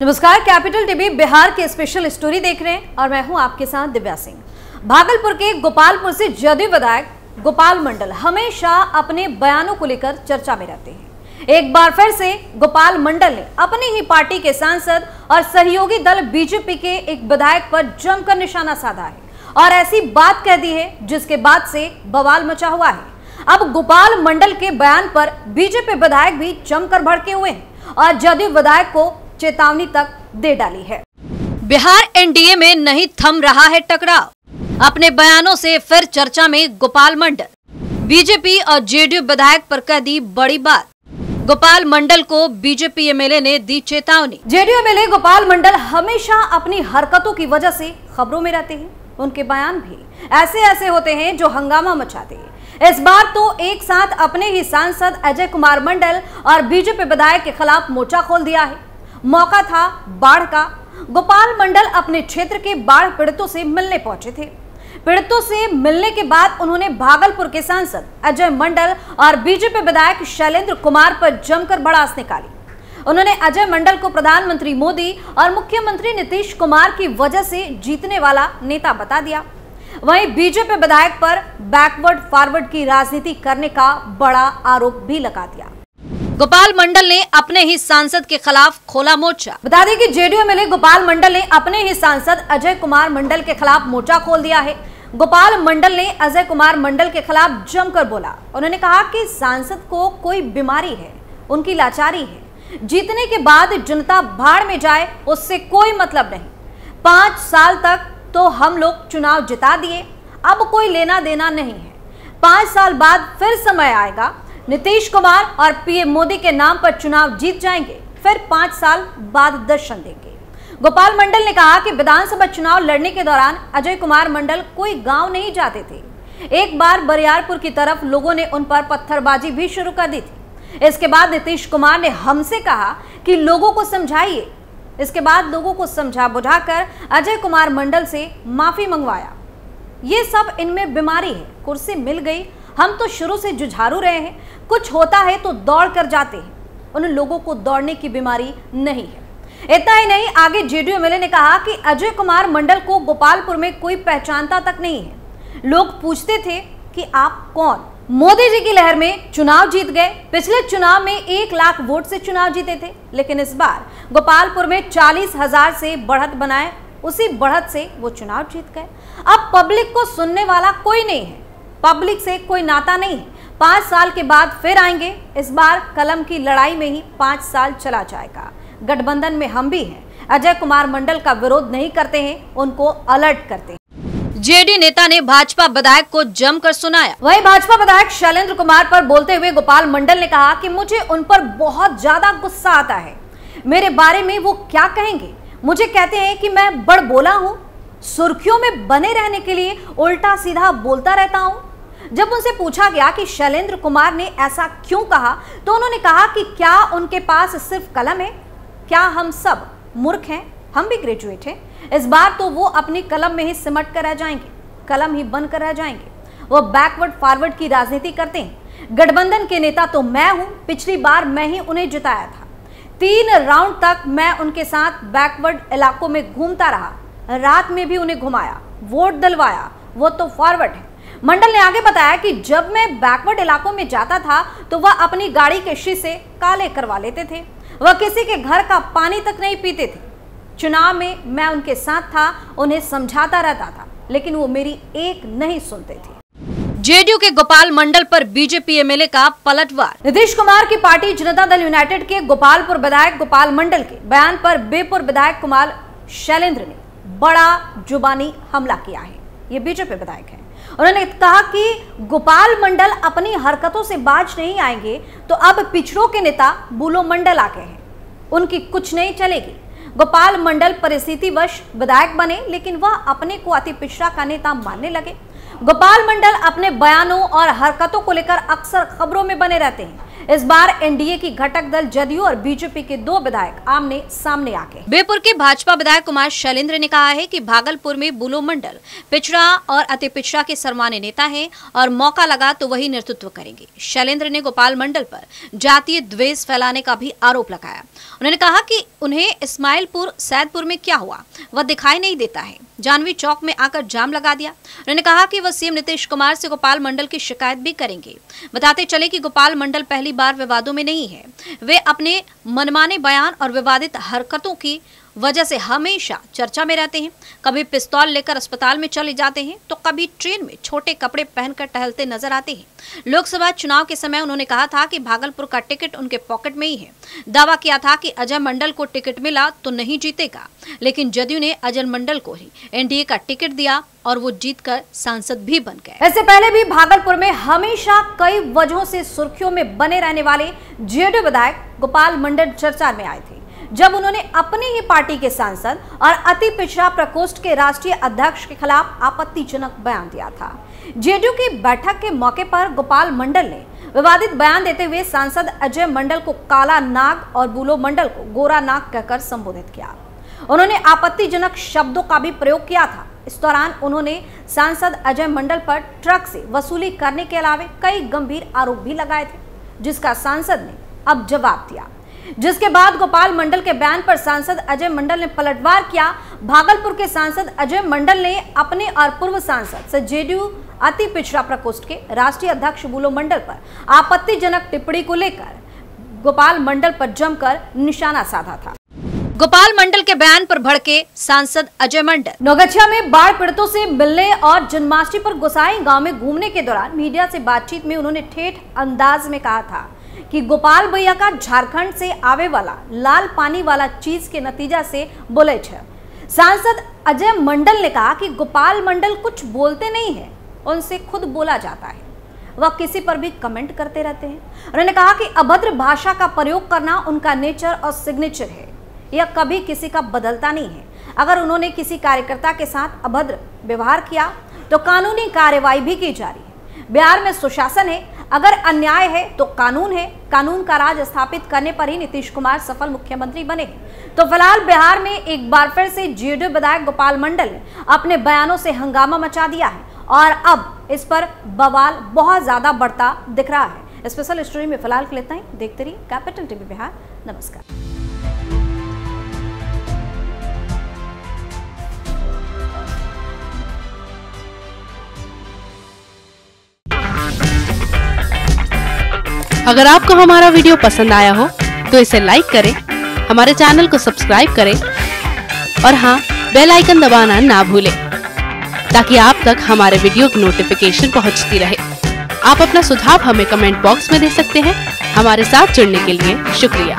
नमस्कार, capital TV Bihar की special story देख रहे हैं और मैं हूं आपके साथ दिव्या सिंह। भागलपुर के गोपालपुर से जदयू विधायक गोपाल मंडल हमेशा अपने बयानों को लेकर चर्चा में रहते हैं। एक बार फिर से गोपाल मंडल ने अपनी ही पार्टी के सांसद और सहयोगी दल बीजेपी के एक विधायक पर जमकर निशाना साधा है और ऐसी बात कह दी है जिसके बाद से बवाल मचा हुआ है। अब गोपाल मंडल के बयान पर बीजेपी विधायक भी जमकर भड़के हुए हैं और जदयू विधायक को चेतावनी तक दे डाली है। बिहार एनडीए में नहीं थम रहा है टकराव, अपने बयानों से फिर चर्चा में गोपाल मंडल। बीजेपी और जेडीयू विधायक पर कह दी बड़ी बात, गोपाल मंडल को बीजेपी एमएलए ने दी चेतावनी। जेडीयू एमएलए गोपाल मंडल हमेशा अपनी हरकतों की वजह से खबरों में रहते हैं। उनके बयान भी ऐसे होते हैं जो हंगामा मचाते हैं। इस बार तो एक साथ अपने ही सांसद अजय कुमार मंडल और बीजेपी विधायक के खिलाफ मोर्चा खोल दिया है। मौका था बाढ़ का। गोपाल मंडल अपने क्षेत्र के बाढ़ पीड़ितों से मिलने पहुंचे थे। पीड़ितों से मिलने के बाद उन्होंने भागलपुर के सांसद अजय मंडल और बीजेपी विधायक शैलेंद्र कुमार पर जमकर भड़ास निकाली। उन्होंने अजय मंडल को प्रधानमंत्री मोदी और मुख्यमंत्री नीतीश कुमार की वजह से जीतने वाला नेता बता दिया। वहीं बीजेपी विधायक पर बैकवर्ड फॉरवर्ड की राजनीति करने का बड़ा आरोप भी लगा दिया। गोपाल मंडल ने अपने ही सांसद के खिलाफ खोला मोर्चा। बता दें कि जेडीयू एमएलए गोपाल मंडल ने अपने ही सांसद अजय कुमार मंडल के खिलाफ मोर्चा खोल दिया है। गोपाल मंडल ने अजय कुमार मंडल के खिलाफ जमकर बोला। उन्होंने कहा कि सांसद को कोई बीमारी है, उनकी लाचारी है। जीतने के बाद जनता भाड़ में जाए उससे कोई मतलब नहीं। 5 साल तक तो हम लोग चुनाव जिता दिए, अब कोई लेना देना नहीं है। 5 साल बाद फिर समय आएगा, नीतीश कुमार और पीएम मोदी के नाम पर चुनाव जीत जाएंगे, फिर 5 साल बाद दर्शन देंगे। गोपाल मंडल ने कहा कि विधानसभा चुनाव लड़ने के दौरान अजय कुमार मंडल कोई गांव नहीं जाते थे। एक बार बरियारपुर की तरफ लोगों ने उन पर पत्थरबाजी भी शुरू कर दी थी। इसके बाद नीतीश कुमार ने हमसे कहा कि लोगों को समझाइए। इसके बाद लोगों को समझा बुझाकर अजय कुमार मंडल से माफी मंगवाया। ये सब इनमें बीमारी है, कुर्सी मिल गई, हम तो शुरू से जुझारू रहे हैं, कुछ होता है तो दौड़ कर जाते हैं। उन लोगों को दौड़ने की बीमारी नहीं है। इतना ही नहीं, आगे जेडीयू एमएलए ने कहा कि अजय कुमार मंडल को गोपालपुर में कोई पहचानता तक नहीं है। लोग पूछते थे कि आप कौन? मोदी जी की लहर में चुनाव जीत गए। पिछले चुनाव में 1 लाख वोट से चुनाव जीते थे, लेकिन इस बार गोपालपुर में 40,000 से बढ़त बनाए, उसी बढ़त से वो चुनाव जीत गए। अब पब्लिक को सुनने वाला कोई नहीं है, पब्लिक से कोई नाता नहीं है। 5 साल के बाद फिर आएंगे। इस बार कलम की लड़ाई में ही 5 साल चला जाएगा। गठबंधन में हम भी हैं। अजय कुमार मंडल का विरोध नहीं करते हैं, उनको अलर्ट करते हैं। जेडीयू नेता ने भाजपा विधायक को जमकर सुनाया। वहीं भाजपा विधायक शैलेंद्र कुमार पर बोलते हुए गोपाल मंडल ने कहा कि मुझे उन पर बहुत ज्यादा गुस्सा आता है। मेरे बारे में वो क्या कहेंगे? मुझे कहते हैं कि मैं बड़ बोला हूँ, सुर्खियों में बने रहने के लिए उल्टा सीधा बोलता रहता हूँ। जब उनसे पूछा गया कि शैलेंद्र कुमार ने ऐसा क्यों कहा, तो उन्होंने कहा कि क्या उनके पास सिर्फ कलम है? क्या हम सब मूर्ख हैं? हम भी ग्रेजुएट हैं। इस बार तो वो अपनी कलम में ही सिमट कर रह जाएंगे, कलम ही बनकर रह जाएंगे। वो बैकवर्ड फॉरवर्ड की राजनीति करते हैं। गठबंधन के नेता तो मैं हूं, पिछली बार मैं ही उन्हें जिताया था। 3 राउंड तक मैं उनके साथ बैकवर्ड इलाकों में घूमता रहा, रात में भी उन्हें घुमाया, वोट दिलवाया। वो तो फॉरवर्ड है। मंडल ने आगे बताया कि जब मैं बैकवर्ड इलाकों में जाता था तो वह अपनी गाड़ी के शीशे काले करवा लेते थे। वह किसी के घर का पानी तक नहीं पीते थे। चुनाव में मैं उनके साथ था, उन्हें समझाता रहता था, लेकिन वो मेरी एक नहीं सुनते थे। जेडीयू के गोपाल मंडल पर बीजेपी एमएलए का पलटवार। नीतीश कुमार की पार्टी जनता दल यूनाइटेड के गोपालपुर विधायक गोपाल मंडल के बयान पर बेपुर विधायक कुमार शैलेंद्र ने बड़ा जुबानी हमला किया है। ये बीजेपी विधायक है। उन्होंने कहा कि गोपाल मंडल अपनी हरकतों से बाज नहीं आएंगे तो अब पिछड़ों के नेता बुलो मंडल आ गए हैं, उनकी कुछ नहीं चलेगी। गोपाल मंडल परिस्थितिवश विधायक बने, लेकिन वह अपने को अति पिछड़ा का नेता मानने लगे। गोपाल मंडल अपने बयानों और हरकतों को लेकर अक्सर खबरों में बने रहते हैं, इस बार एनडीए की घटक दल जदयू और बीजेपी के 2 विधायक आमने सामने आ गए। बेपुर के भाजपा विधायक कुमार शैलेंद्र ने कहा है कि भागलपुर में बुलो मंडल पिछड़ा और अति पिछड़ा के सर्वमान्य नेता हैं और मौका लगा तो वही नेतृत्व करेंगे। शैलेंद्र ने गोपाल मंडल पर जातीय द्वेष फैलाने का भी आरोप लगाया। उन्होंने कहा कि उन्हें इस्माइलपुर सैदपुर में क्या हुआ वह दिखाई नहीं देता है, जानवी चौक में आकर जाम लगा दिया। उन्होंने कहा कि वह सीएम नीतीश कुमार से गोपाल मंडल की शिकायत भी करेंगे। बताते चले कि गोपाल मंडल पहली बार विवादों में नहीं है। वे अपने मनमाने बयान और विवादित हरकतों की वजह से हमेशा चर्चा में रहते हैं। कभी पिस्तौल लेकर अस्पताल में चले जाते हैं तो कभी ट्रेन में छोटे कपड़े पहनकर टहलते नजर आते हैं। लोकसभा चुनाव के समय उन्होंने कहा था कि भागलपुर का टिकट उनके पॉकेट में ही है। दावा किया था कि अजय मंडल को टिकट मिला तो नहीं जीतेगा, लेकिन जदयू ने अजय मंडल को ही एनडीए का टिकट दिया और वो जीतकर सांसद भी बन गए। इससे पहले भी भागलपुर में हमेशा कई वजहों से सुर्खियों में बने रहने वाले जेडीयू विधायक गोपाल मंडल चर्चा में आए थे, जब उन्होंने अपनी ही पार्टी के सांसद और अति पिछड़ा प्रकोष्ठ के राष्ट्रीय अध्यक्ष के खिलाफ आपत्तिजनक बयान दिया था। जेडीयू की बैठक के मौके पर गोपाल मंडल ने विवादित बयान देते हुए सांसद अजय मंडल को काला नाग और बुलो मंडल को गोरा नाग कहकर संबोधित किया। उन्होंने आपत्तिजनक शब्दों का भी प्रयोग किया था। इस दौरान उन्होंने सांसद अजय मंडल पर ट्रक से वसूली करने के अलावा कई गंभीर आरोप भी लगाए थे, जिसका सांसद ने अब जवाब दिया, जिसके बाद गोपाल मंडल के बयान पर सांसद अजय मंडल ने पलटवार किया। भागलपुर के सांसद अजय मंडल ने अपने और पूर्व सांसद से जेडीयू अति पिछड़ा प्रकोष्ठ के राष्ट्रीय अध्यक्ष बुलो मंडल पर आपत्तिजनक टिप्पणी को लेकर गोपाल मंडल पर जमकर निशाना साधा था। गोपाल मंडल के बयान पर भड़के सांसद अजय मंडल। नौगछिया में बाढ़ पीड़ितों से मिलने और जन्माष्टमी पर गोसाई गांव में घूमने के दौरान मीडिया से बातचीत में उन्होंने ठेठ अंदाज में कहा था कि गोपाल भैया का झारखंड से आवे वाला लाल पानी वाला चीज के नतीजा से बोले छे। सांसद अजय मंडल ने कहा कि गोपाल मंडल कुछ बोलते नहीं है, उनसे खुद बोला जाता है, वह किसी पर भी कमेंट करते रहते हैं। उन्होंने कहा कि अभद्र भाषा का प्रयोग करना उनका नेचर और सिग्नेचर है, यह कभी किसी का बदलता नहीं है। अगर उन्होंने किसी कार्यकर्ता के साथ अभद्र व्यवहार किया तो कानूनी कार्यवाही भी की जा रही है। बिहार में सुशासन है, अगर अन्याय है तो कानून है। कानून का राज स्थापित करने पर ही नीतीश कुमार सफल मुख्यमंत्री बने हैं। तो फिलहाल बिहार में एक बार फिर से जेडीयू विधायक गोपाल मंडल ने अपने बयानों से हंगामा मचा दिया है और अब इस पर बवाल बहुत ज्यादा बढ़ता दिख रहा है। स्पेशल स्टोरी में फिलहाल के लिए इतना ही। देखते रहिए कैपिटल टीवी बिहार। नमस्कार। अगर आपको हमारा वीडियो पसंद आया हो तो इसे लाइक करें, हमारे चैनल को सब्सक्राइब करें और हाँ, बेल आइकन दबाना ना भूलें ताकि आप तक हमारे वीडियो की नोटिफिकेशन पहुंचती रहे। आप अपना सुझाव हमें कमेंट बॉक्स में दे सकते हैं। हमारे साथ जुड़ने के लिए शुक्रिया।